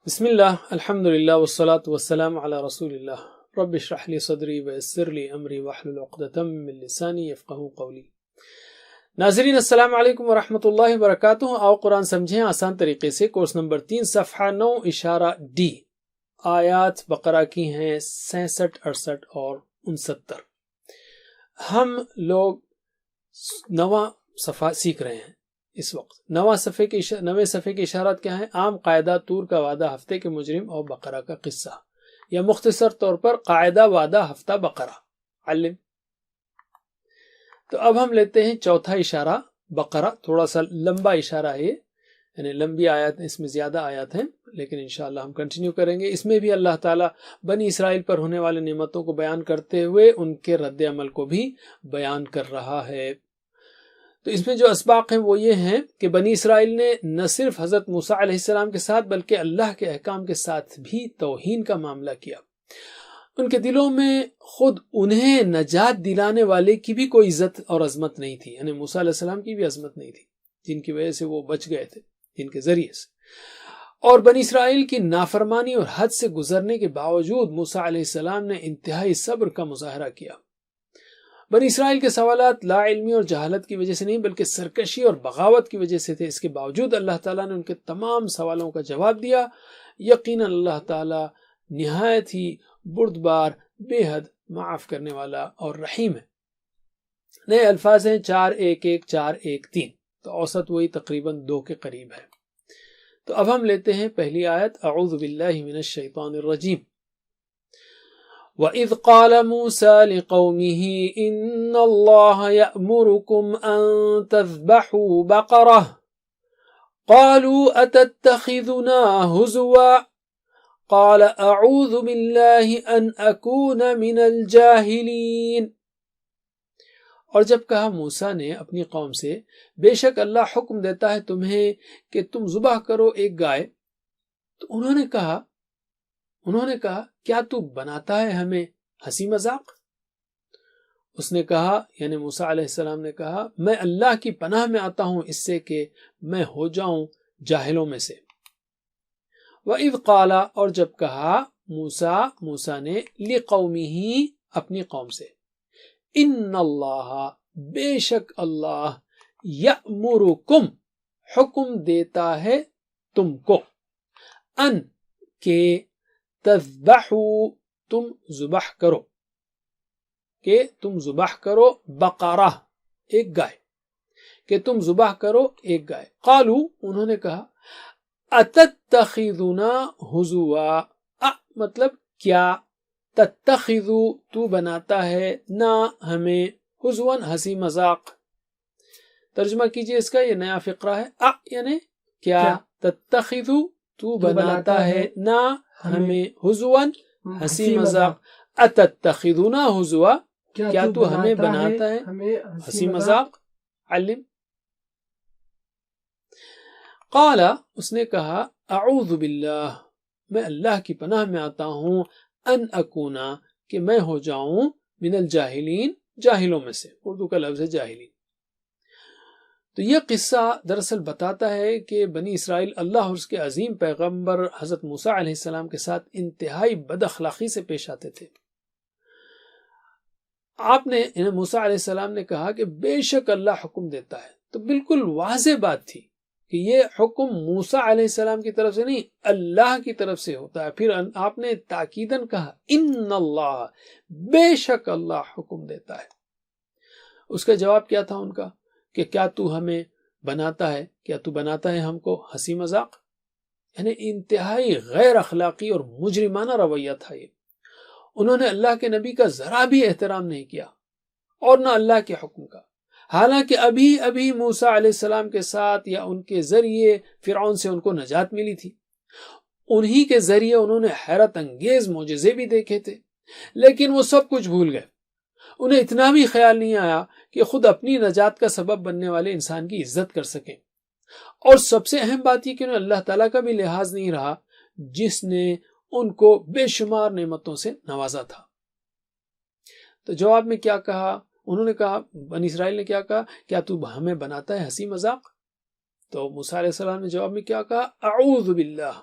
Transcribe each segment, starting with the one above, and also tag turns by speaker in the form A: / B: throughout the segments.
A: بسم اللہ الحمد للہ والصلاة والسلام علی رسول اللہ رب اشرح لی صدری ویسر لی امری واحلل عقدۃ من لسانی یفقہوا قولی۔ ناظرین السلام علیکم ورحمۃ اللہ وبرکاتہ۔ آؤ قرآن سمجھیں آسان طریقے سے، کورس نمبر 3 صفحہ 9 اشارہ ڈی۔ آیات بقرہ کی ہیں 66، 68 اور 69۔ ہم لوگ نواں صفحہ سیکھ رہے ہیں اس وقت۔ نویں صفحے کے اشارات کیا ہیں؟ عام قاعدہ، طور کا وعدہ، ہفتے کے مجرم اور بقرہ کا قصہ، یا مختصر طور پر قاعدہ، وعدہ، ہفتہ، بقرہ علم۔ تو اب ہم لیتے ہیں چوتھا اشارہ بقرہ۔ تھوڑا سا لمبا اشارہ ہے، یعنی لمبی آیات، اس میں زیادہ آیات ہیں، لیکن انشاءاللہ ہم کنٹینیو کریں گے۔ اس میں بھی اللہ تعالیٰ بنی اسرائیل پر ہونے والے نعمتوں کو بیان کرتے ہوئے ان کے رد عمل کو بھی بیان کر رہا ہے۔ تو اس میں جو اسباق ہیں وہ یہ ہیں کہ بنی اسرائیل نے نہ صرف حضرت موسیٰ علیہ السلام کے ساتھ بلکہ اللہ کے احکام کے ساتھ بھی توہین کا معاملہ کیا۔ ان کے دلوں میں خود انہیں نجات دلانے والے کی بھی کوئی عزت اور عظمت نہیں تھی، یعنی موسیٰ علیہ السلام کی بھی عظمت نہیں تھی جن کی وجہ سے وہ بچ گئے تھے، جن کے ذریعے سے۔ اور بنی اسرائیل کی نافرمانی اور حد سے گزرنے کے باوجود موسیٰ علیہ السلام نے انتہائی صبر کا مظاہرہ کیا۔ بنی اسرائیل کے سوالات لا علمی اور جہالت کی وجہ سے نہیں بلکہ سرکشی اور بغاوت کی وجہ سے تھے۔ اس کے باوجود اللہ تعالیٰ نے ان کے تمام سوالوں کا جواب دیا۔ یقیناً اللہ تعالیٰ نہایت ہی بردبار، بے حد معاف کرنے والا اور رحیم ہے۔ نئے الفاظ ہیں 4-1-1 4-1-3، تو اوسط وہی تقریباً 2 کے قریب ہے۔ تو اب ہم لیتے ہیں پہلی آیت، اعوذ باللہ من الشیطان الرجیم۔ وَإِذْ قَالَ مُوسَى لِقَوْمِهِ إِنَّ اللَّهَ يَأْمُرُكُمْ أَن تَذْبَحُوا بَقَرَةً قَالُوا أَتَتَّخِذُنَا هُزُوًا قَالَ أَعُوذُ بِاللَّهِ أَنْ أَكُونَ مِنَ الْجَاهِلِينَ۔ اور جب کہا موسیٰ نے اپنی قوم سے، بے شک اللہ حکم دیتا ہے تمہیں کہ تم ذبح کرو ایک گائے، تو انہوں نے کہا کیا تو بناتا ہے ہمیں ہنسی مذاق؟ اس نے کہا، یعنی موسیٰ علیہ السلام نے کہا، میں اللہ کی پناہ میں آتا ہوں اس سے کہ میں ہو جاؤں جاہلوں میں سے۔ وَإِذْ قَالَ، اور جب کہا موسیٰ نے، لِقَوْمِهِ، اپنی قوم سے، إِنَّ اللَّهَ، بے شک اللہ، يَأْمُرُكُمْ، حکم دیتا ہے تم کو، ان، کہ تذبحوا، تم ذبح کرو، کہ تم ذبح کرو، بقرہ، ایک گائے، کہ تم ذبح کرو ایک گائے۔ قالوا، انہوں نے کہا، اتتخذنا ہزوا، مطلب کیا، تتخذو، تو بناتا ہے، نہ ہمیں، ہزوا، ہنسی مذاق۔ ترجمہ کیجئے اس کا، یہ نیا فقرہ ہے۔ یعنی کیا، تتخذو، تو بناتا ہے، نہ ہمیں، ہزواً، ہنسی مذاق۔ اتتخذنا ہزوا، کیا تو ہمیں بناتا ہے ہنسی مذاق؟ علم۔ قال، اس نے کہا، اعوذ باللہ، میں اللہ کی پناہ میں آتا ہوں، ان اکونا، کہ میں ہو جاؤں، من الجاہلین، جاہلوں میں سے۔ اردو کا لفظ ہے جاہلین۔ تو یہ قصہ دراصل بتاتا ہے کہ بنی اسرائیل اللہ اور اس کے عظیم پیغمبر حضرت موسیٰ علیہ السلام کے ساتھ انتہائی بد اخلاقی سے پیش آتے تھے۔ موسیٰ علیہ السلام نے کہا کہ بے شک اللہ حکم دیتا ہے، تو بالکل واضح بات تھی کہ یہ حکم موسیٰ علیہ السلام کی طرف سے نہیں، اللہ کی طرف سے ہوتا ہے۔ پھر آپ نے تاکیداً کہا، ان اللہ، بے شک اللہ حکم دیتا ہے۔ اس کا جواب کیا تھا ان کا، کہ کیا تو ہمیں بناتا ہے، کیا تو بناتا ہے ہم کو ہنسی مذاق؟ یعنی انتہائی غیر اخلاقی اور مجرمانہ رویہ تھا یہ۔ انہوں نے اللہ کے نبی کا ذرا بھی احترام نہیں کیا اور نہ اللہ کے حکم کا، حالانکہ ابھی موسیٰ علیہ السلام کے ساتھ یا ان کے ذریعے فرعون سے ان کو نجات ملی تھی، انہی کے ذریعے انہوں نے حیرت انگیز معجزے بھی دیکھے تھے، لیکن وہ سب کچھ بھول گئے۔ انہیں اتنا بھی خیال نہیں آیا کہ خود اپنی نجات کا سبب بننے والے انسان کی عزت کر سکیں، اور سب سے اہم بات یہ کہ انہیں اللہ تعالیٰ کا بھی لحاظ نہیں رہا جس نے ان کو بے شمار نعمتوں سے نوازا تھا۔ تو جواب میں کیا کہا انہوں نے؟ کہا، بنی اسرائیل نے کیا کہا، کیا تو ہمیں بناتا ہے ہنسی مذاق؟ تو موسیٰ علیہ السلام نے جواب میں کیا کہا، اعوذ باللہ،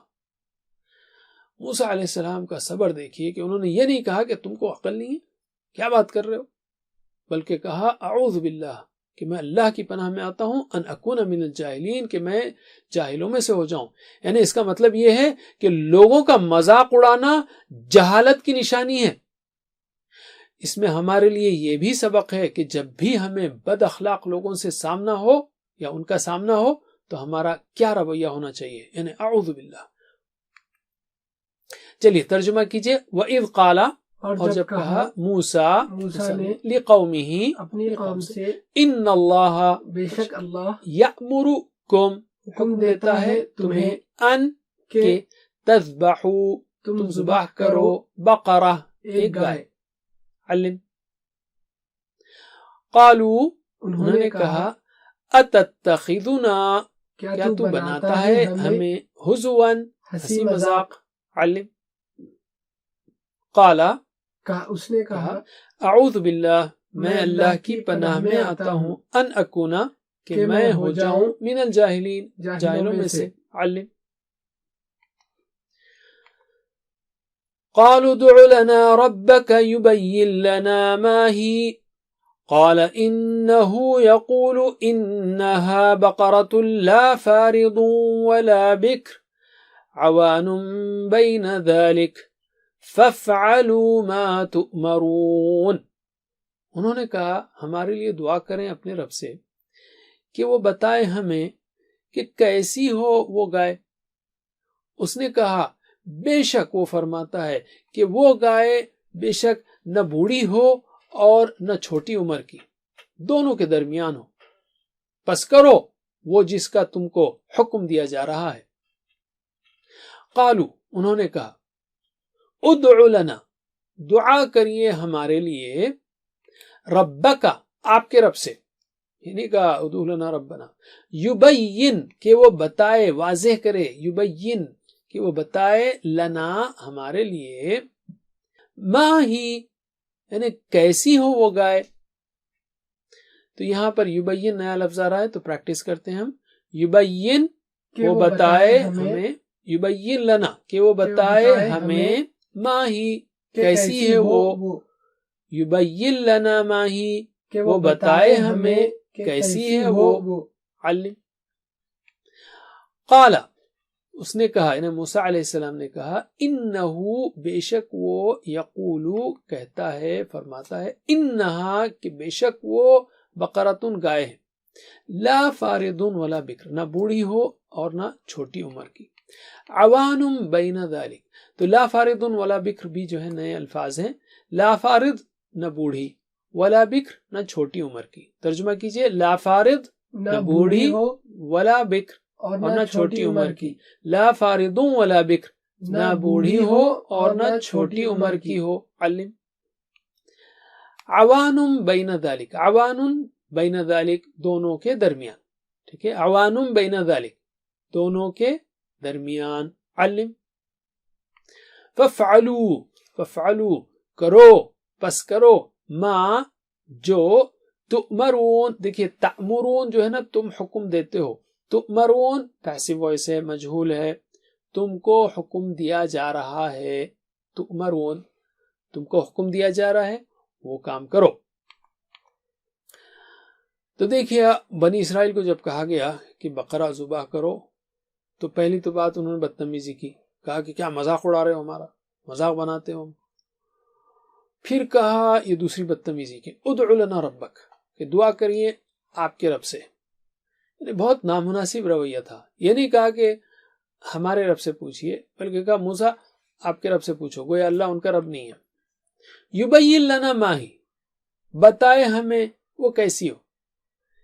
A: موسیٰ علیہ السلام کا صبر دیکھیے کہ انہوں نے یہ نہیں کہا کہ تم کو عقل نہیں ہے، کیا بات کر رہے ہو، بلکہ کہا اعوذ باللہ کہ میں اللہ کی پناہ میں آتا ہوں ان اکون من الجاہلین، کہ میں جاہلوں میں سے ہو جاؤں. یعنی اس کا مطلب یہ ہے کہ لوگوں کا مذاق اڑانا جہالت کی نشانی ہے. اس میں ہمارے لیے یہ بھی سبق ہے کہ جب بھی ہمیں بد اخلاق لوگوں سے سامنا ہو یا ان کا سامنا ہو تو ہمارا کیا رویہ ہونا چاہیے، یعنی اعوذ باللہ. چلیے ترجمہ کیجئے. وَإِذْ قَالَ، اور جب کہا موسیٰ نے لِقَوْمِهِ، اپنی قوم سے، ان اللہ، بے شک اللہ، یأمرکم، حکم دیتا ہے تمہیں، ان، کہ، تذبحوا، تم ذبح کرو، بقرہ، ایک گائے. علم. قالوا، انہوں نے کہا، اتتخذنا، کیا تو بناتا ہے ہمیں، ہزواً، ہنسی مذاق. علم. قال، اس نے کہا، اعوذ باللہ، میں اللہ کی پناہ میں آتا ہوں، ان اکونا، کہ میں ہو جاؤں، من الجاہلین، جاہلوں میں سے. علم. قالوا ادع لنا ربك يبين لنا ما هي، قال إنه يقول إنها بقرة لا فارض ولا بكر عوان بين ذلك فافعلوا ما تؤمرون. انہوں نے کہا ہمارے لیے دعا کریں اپنے رب سے کہ وہ بتائے ہمیں کہ کیسی ہو وہ گائے. اس نے کہا بے شک وہ فرماتا ہے کہ وہ گائے بے شک نہ بوڑھی ہو اور نہ چھوٹی عمر کی، دونوں کے درمیان ہو. پس کرو وہ جس کا تم کو حکم دیا جا رہا ہے. قالو، انہوں نے کہا، ادعو لنا، دعا کریے ہمارے لیے، ربکا، آپ کے رب سے، یعنی کہا ادعو لنا ربنا، یبین، کہ وہ بتائے، واضح کرے، یبین، کہ وہ بتائے، لنا، ہمارے لیے، ما ہی، یعنی کیسی ہو وہ گائے. تو یہاں پر یبین نیا لفظ آ رہا ہے تو پریکٹس کرتے ہیں ہم. یبین، وہ بتائے ہمیں، یبین لنا، کہ وہ بتائے ہمیں، ما ہی، کیسی ہے وہ، یبین لنا ما ہی، کہ وہ بتائے ہمیں کیسی ہے وہ. علم. قال، اس نے کہا، یعنی موسیٰ علیہ السلام نے کہا، انہو، بے شک وہ، یقولو، کہتا ہے، فرماتا ہے، انہا، کہ بے شک وہ، بقرتن، گائے ہے، لا فاردن ولا بکر، نہ بوڑھی ہو اور نہ چھوٹی عمر کی. عوانم بین ذالک، تو لا فاردن ولا بکر بھی جو ہے نئے الفاظ ہیں. لا فارد، نہ بوڑھی، ولا بکر، نہ چھوٹی عمر کی. ترجمہ کیجئے، لا فارد، نہ بوڑھی ہو، ولا بکر، اور نہ چھوٹی عمر کی. لا فاردن ولا بکر، نہ بوڑھی ہو اور نہ چھوٹی عمر کی ہو. علم. عوانم بین ذالک، عوانن بین ذالک، دونوں کے درمیان. ٹھیک ہے، عوانم بین ذالک، دونوں کے درمیان. علم. ففعلوا، ففعلوا، کرو، پس کرو، ما، جو، تؤمرون، دیکھیے تأمرون جو ہے نا، تم حکم دیتے ہو، تؤمرون پیسیو وائس ہے، مجہول ہے، تم کو حکم دیا جا رہا ہے. تؤمرون، تم کو حکم دیا جا رہا ہے، وہ کام کرو. تو دیکھیے بنی اسرائیل کو جب کہا گیا کہ بقرہ ذبح کرو تو پہلی تو بات انہوں نے بدتمیزی کی، کہا کہ کیا مذاق اڑا رہے ہو، ہمارا مذاق بناتے ہو. پھر کہا یہ دوسری بدتمیزی کی، ادعو لنا ربک، کہ دعا کریے آپ کے رب سے. یعنی بہت نامناسب رویہ تھا. یہ نہیں کہا کہ ہمارے رب سے پوچھئے، بلکہ کہا موسیٰ آپ کے رب سے پوچھو، گویا اللہ ان کا رب نہیں ہے. یبین لنا ما ہی، بتائے ہمیں وہ کیسی ہو.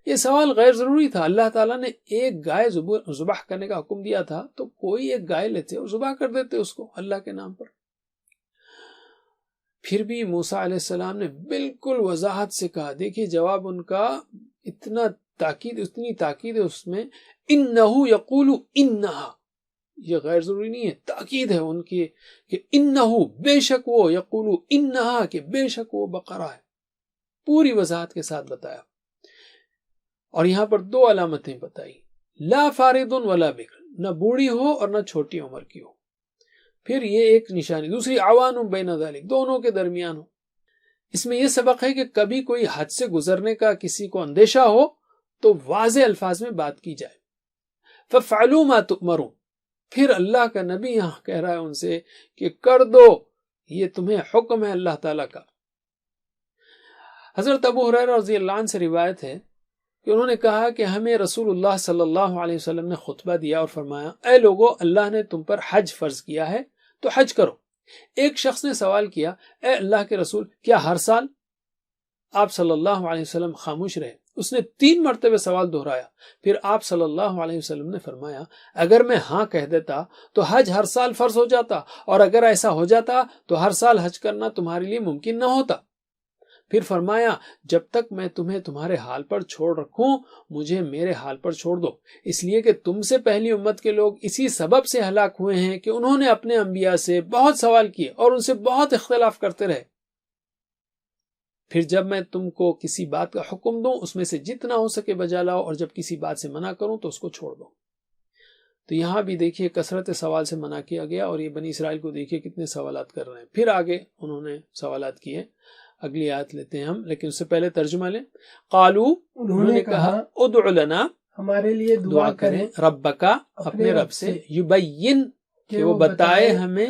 A: یہ سوال غیر ضروری تھا. اللہ تعالیٰ نے ایک گائے ذبح کرنے کا حکم دیا تھا تو کوئی ایک گائے لیتے اور ذبح کر دیتے اس کو اللہ کے نام پر. پھر بھی موسیٰ علیہ السلام نے بالکل وضاحت سے کہا. دیکھیے جواب ان کا اتنا تاکید، اتنی تاکید ہے اس میں، انہو یقول انہا، یہ غیر ضروری نہیں ہے، تاکید ہے ان کی کہ انہو، بے شک وہ، یقول انہا، کہ بے شک وہ بقرہ ہے. پوری وضاحت کے ساتھ بتایا. اور یہاں پر دو علامتیں بتائی، لا فاردن ولا بکر، نہ بوڑھی ہو اور نہ چھوٹی عمر کی ہو. پھر یہ ایک نشانی. دوسری عوان بین ذالک، دونوں کے درمیان ہو. اس میں یہ سبق ہے کہ کبھی کوئی حد سے گزرنے کا کسی کو اندیشہ ہو تو واضح الفاظ میں بات کی جائے. فَفْعَلُوا مَا تُؤْمَرُونَ، پھر اللہ کا نبی یہاں کہہ رہا ہے ان سے کہ کر دو، یہ تمہیں حکم ہے اللہ تعالیٰ کا. حضرت ابو ہریرہ رضی اللہ عنہ سے روایت ہے کہ انہوں نے کہا کہ ہمیں رسول اللہ صلی اللہ علیہ وسلم نے خطبہ دیا اور فرمایا، اے لوگو، اللہ نے تم پر حج فرض کیا ہے تو حج کرو. ایک شخص نے سوال کیا، اے اللہ کے رسول، کیا ہر سال؟ آپ صلی اللہ علیہ وسلم خاموش رہے. اس نے 3 مرتبہ سوال دہرایا. پھر آپ صلی اللہ علیہ وسلم نے فرمایا، اگر میں ہاں کہہ دیتا تو حج ہر سال فرض ہو جاتا، اور اگر ایسا ہو جاتا تو ہر سال حج کرنا تمہارے لیے ممکن نہ ہوتا. پھر فرمایا، جب تک میں تمہیں تمہارے حال پر چھوڑ رکھوں مجھے میرے حال پر چھوڑ دو، اس لیے کہ تم سے پہلی امت کے لوگ اسی سبب سے ہلاک ہوئے ہیں کہ انہوں نے اپنے انبیاء سے بہت سوال کیے اور ان سے بہت اختلاف کرتے رہے. پھر جب میں تم کو کسی بات کا حکم دوں اس میں سے جتنا ہو سکے بجا لاؤ، اور جب کسی بات سے منع کروں تو اس کو چھوڑ دو. تو یہاں بھی دیکھیے کثرت سوال سے منع کیا گیا، اور یہ بنی اسرائیل کو دیکھیے کتنے سوالات کر رہے ہیں. پھر آگے انہوں نے سوالات کیے. اگلی آیت لیتے ہیں ہم، لیکن اس سے پہلے ترجمہ لیں. قالو، انہوں نے کہا، ادع لنا،
B: ہمارے لیے دعا کریں،
A: ربکا، اپنے رب سے، یبین، کہ وہ بتائے ہمیں،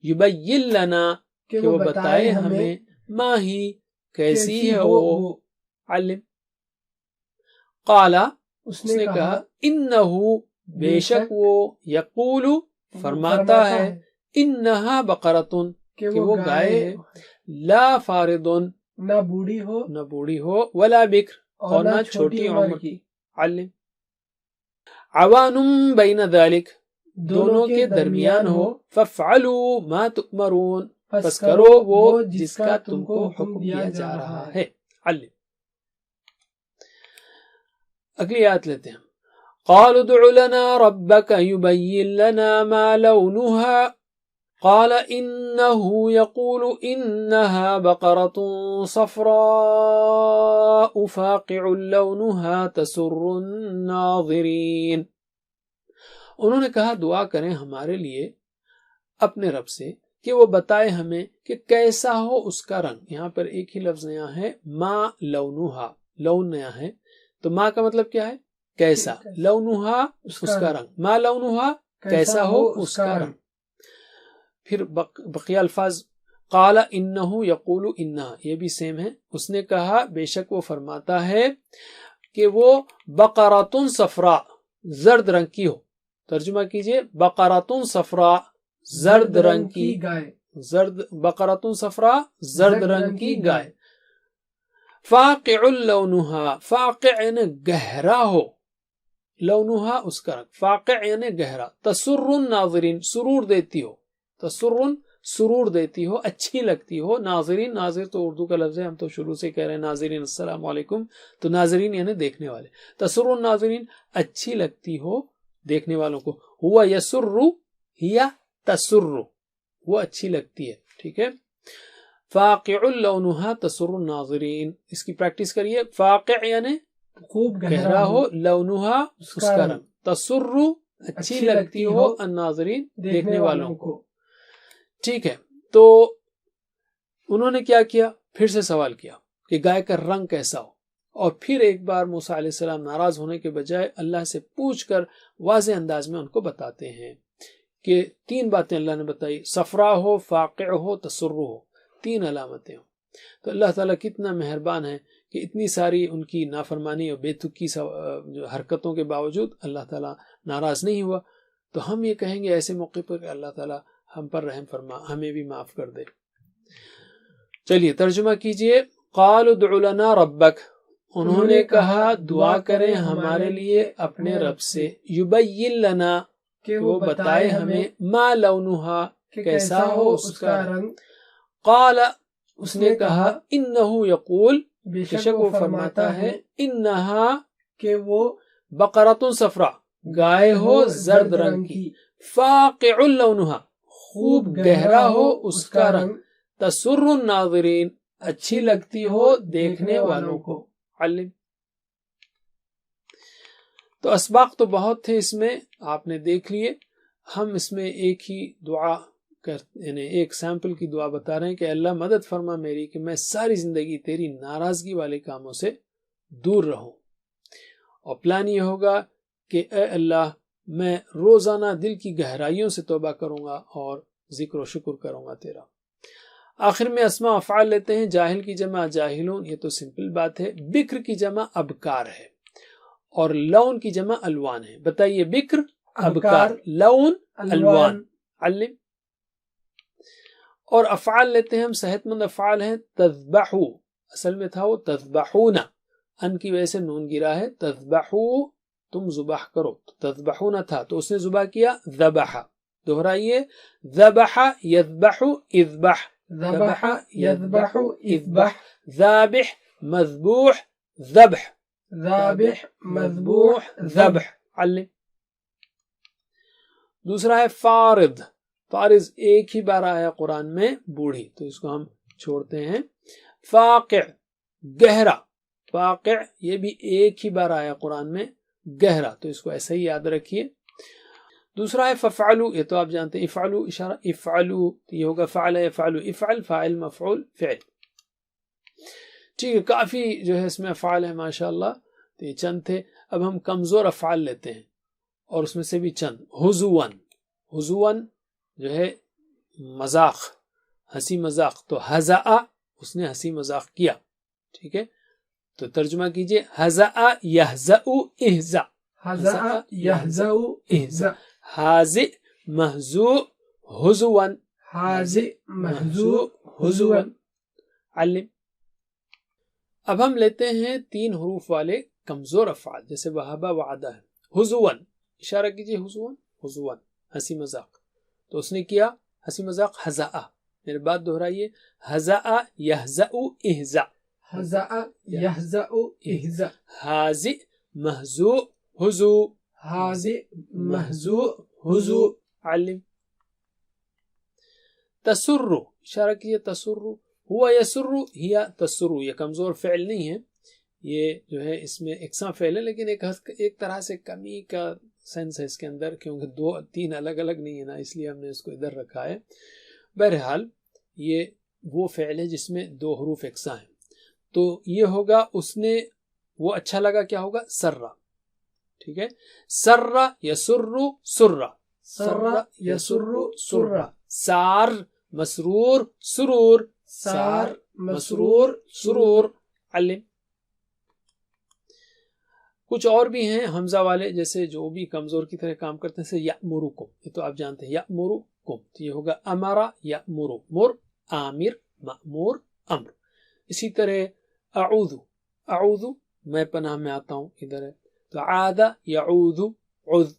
A: یبین لنا، کہ وہ بتائے ہمیں، ما ہی، کیسی ہے وہ، علم. قالا، اس نے کہا، انہو، بے شک وہ، یقول، فرماتا ہے، انہا بقرتن، کہ وہ گائے ہے، لا فاردن،
B: نہ بوڑھی ہو،
A: ولا بکر، اور نہ چھوٹی عمر کی. علم. عوان بین ذالک، دونوں کے درمیان ہو. فافعلوا ما تؤمرون، پس کرو وہ جس کا تم کو حکم دیا جا رہا ہے. علم. اگلی آیت لیتے ہیں. قالوا ادع لنا ربك يبين لنا ما لونها قال إنه يقول إنها بقرة صفراء فاقع لونها تسر الناظرين. انہوں نے کہا دعا کریں ہمارے لیے اپنے رب سے کہ وہ بتائے ہمیں کہ کیسا ہو اس کا رنگ. یہاں پر ایک ہی لفظ نیا ہے، ما لونها، لون نیا ہے، تو ما کا مطلب کیا ہے؟ کیسا. لونها اس کا رنگ، ما لونها کیسا ہو اس کا رنگ. پھر بقیہ الفاظ، قال انہو یقول انہا، یہ بھی سیم ہے. اس نے کہا بے شک وہ فرماتا ہے کہ وہ بقرۃ صفراء، زرد رنگ کی ہو. ترجمہ کیجئے، بقرۃ صفراء، زرد رنگ کی
B: گائے.
A: بقرۃ صفراء، زرد رنگ کی گائے. فاقع لونها، فاقع یعنی گہرا ہو، لونها اس کا رنگ، فاقع یعنی گہرا. تسر الناظرین، سرور دیتی ہو، تسر سرور دیتی ہو، اچھی لگتی ہو. ناظرین، ناظر تو اردو کا لفظ ہے، ہم تو شروع سے کہہ رہے ہیں ناظرین السلام علیکم، تو ناظرین یعنی دیکھنے والے. تسر الناظرین، اچھی لگتی ہو دیکھنے والوں کو. ہوا یسر، ہیا تسر، وہ اچھی لگتی ہے. ٹھیک ہے. فاقع لونها تسر الناظرین، اس کی پریکٹس کریے. فاقع یعنی
B: خوب
A: گہرا ہو، لونها اس کا رنگ، تسر اچھی لگتی ہو، الناظرین دیکھنے والوں کو. ٹھیک ہے. تو انہوں نے کیا کیا؟ پھر سے سوال کیا کہ گائے کا رنگ کیسا ہو. اور پھر ایک بار موسیٰ علیہ السلام ناراض ہونے کے بجائے اللہ سے پوچھ کر واضح انداز میں ان کو بتاتے ہیں کہ 3 باتیں اللہ نے بتائی، صفرا ہو، فاقع ہو، تسر ہو، 3 علامتیں ہوں. تو اللہ تعالیٰ کتنا مہربان ہے کہ اتنی ساری ان کی نافرمانی اور بے تکی حرکتوں کے باوجود اللہ تعالیٰ ناراض نہیں ہوا. تو ہم یہ کہیں گے ایسے موقع پر کہ اللہ تعالیٰ ہم پر رحم فرما، ہمیں بھی معاف کر دے. چلیے ترجمہ کیجئے. قالوا ادع لنا ربک، انہوں نے کہا دعا کریں ہمارے لیے اپنے رب سے. یبین لنا، کہ وہ بتائے ہمیں، ما لونها کیسا ہو اس کا رنگ. قال، اس نے کہا، انہو یقول، بے شک وہ فرماتا ہے، انہا،
B: کہ وہ
A: بقرۃ صفراء، گائے ہو زرد رنگ کی، فاقع لونها خوب گہرا ہو اس کا رنگ، تسر الناظرین اچھی لگتی ہو دیکھنے والوں کو. علم. تو اسباق تو بہت تھے اس میں، آپ نے دیکھ لیے. ہم اس میں ایک ہی دعا یعنی ایک سیمپل کی دعا بتا رہے ہیں کہ اللہ مدد فرما میری کہ میں ساری زندگی تیری ناراضگی والے کاموں سے دور رہوں. اور پلان یہ ہوگا کہ اے اللہ میں روزانہ دل کی گہرائیوں سے توبہ کروں گا اور ذکر و شکر کروں گا تیرا. آخر میں اسماء و افعال لیتے ہیں. جاہل کی جمع جاہلون، یہ تو سمپل بات ہے. بکر کی جمع ابکار ہے اور لون کی جمع الوان ہے. بتائیے بکر ابکار، لون الوان. علم. اور افعال لیتے ہیں ہم. صحت مند افعال ہیں. تذبحو، اصل میں تھا وہ تذبحون، ان کی وجہ سے نون گرا ہے. تذبحو تم ذبح کرو، تذبحون تھا تو اس نے ذبح کیا. ذبح، دہرائیے. ذبح یذبح اذبح،
B: ذبح یذبح اذبح.
A: ذابح مذبوح ذبح،
B: ذابح مذبوح ذبح.
A: علم. دوسرا ہے فارض. فارض ایک ہی بار آیا قرآن میں بوڑھی، تو اس کو ہم چھوڑتے ہیں. فاقع گہرا، فاقع یہ بھی ایک ہی بار آیا قرآن میں گہرا، تو اس کو ایسا ہی یاد رکھیے. دوسرا ہے ففعلو، یہ تو آپ جانتے ہیں. افعلو اشارہ، افعلو یہ ہوگا فعل یفعلو، افعل فاعل مفعول فعل. ٹھیک ہے، کافی جو ہے اس میں افعال ہے ماشاءاللہ. تو یہ چند تھے. اب ہم کمزور افعال لیتے ہیں اور اس میں سے بھی چند. حضون، حضون جو ہے مذاق، ہنسی مذاق. تو حزا، اس نے ہنسی مذاق کیا. ٹھیک ہے، تو ترجمہ کیجئے. حزا یحزا احزا،
B: حزا یحزا احزا.
A: حازئ محزوء حزون،
B: حازئ محزوء حزون.
A: علم. اب ہم لیتے ہیں 3 حروف والے کمزور افعال، جیسے وہبہ وعدہ ہے. حزون، اشارہ کیجئے. حزون، حزون ہنسی مذاق. تو اس نے کیا ہنسی مذاق. حزا، میرے بات دہرائیے. حزا یحزا احزا،
B: حزا یحزا احزا.
A: حازئ محزوء حزو،
B: حازئ محزوء حزو.
A: علم. تسر، اشارہ کیجئے. تسر، ہوا یسر ہیا تسر. یہ کمزور فعل نہیں ہے، یہ جو ہے اس میں یکساں فعل ہے، لیکن ایک طرح سے کمی کا سینس ہے اس کے اندر، کیونکہ 2-3 الگ الگ نہیں ہے نا، اس لیے ہم نے اس کو ادھر رکھا ہے. بہرحال یہ وہ فعل ہے جس میں 2 حروف یکساں ہیں. تو یہ ہوگا اس نے وہ اچھا لگا، کیا ہوگا؟ سرّا. ٹھیک ہے، سرّا یسر سرّا،
B: سر یسر سرا.
A: سار مسرور سرور،
B: سار مسرور سرور.
A: علم. کچھ اور بھی ہیں حمزہ والے، جیسے جو بھی کمزور کی طرح کام کرتے ہیں، جیسے یأمرکم، یہ تو آپ جانتے ہیں. یأمرکم تو یہ ہوگا امرا یأمر، مر عامر مأمور امر. اسی طرح اعوذ، اعوذ میں پناہ میں آتا ہوں، ادھر ہے. تو عاد یعوذ عذ،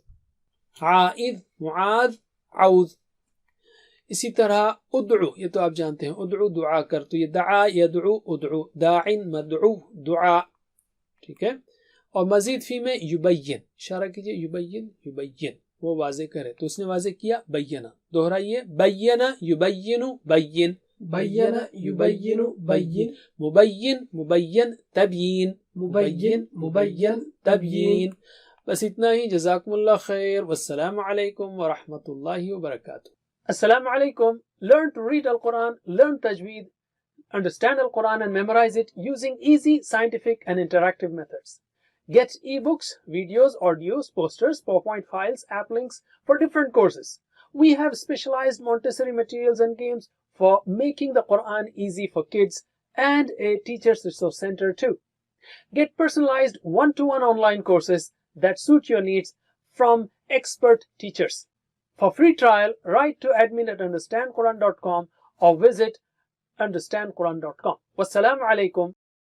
A: عائذ معاذ عوذ. اسی طرح ادعو، یہ تو آپ جانتے ہیں. ادعو دعا کر، تو یہ دعا یدعو ادعو، داع مدعو دعا. ٹھیک ہے. اور مزید فی میں یبین، اشارہ کیجئے. یبین یبین، وہ واضح کرے، تو اس نے واضح کیا. بینا، دہرائیے. بینا یبین بین،
B: بین یبین بین.
A: مبین مبین تبیین،
B: مبین مبین تبیین.
A: بس اتنا ہی. جزاکم اللہ خیر، والسلام علیکم ورحمۃ اللہ وبرکاتہ. السلام علیکم. Learn to read Al-Quran, learn tajweed, understand Al-Quran and memorize it using easy, scientific and interactive methods. Get ebooks, videos, audios, posters, PowerPoint files, app links for different courses. We have specialized Montessori materials and games for making the Quran easy for kids and a teacher's resource center too. Get personalized one-to-one online courses that suit your needs from expert teachers. For free trial, write to admin@understandquran.com or visit understandquran.com. Wassalamu alaikum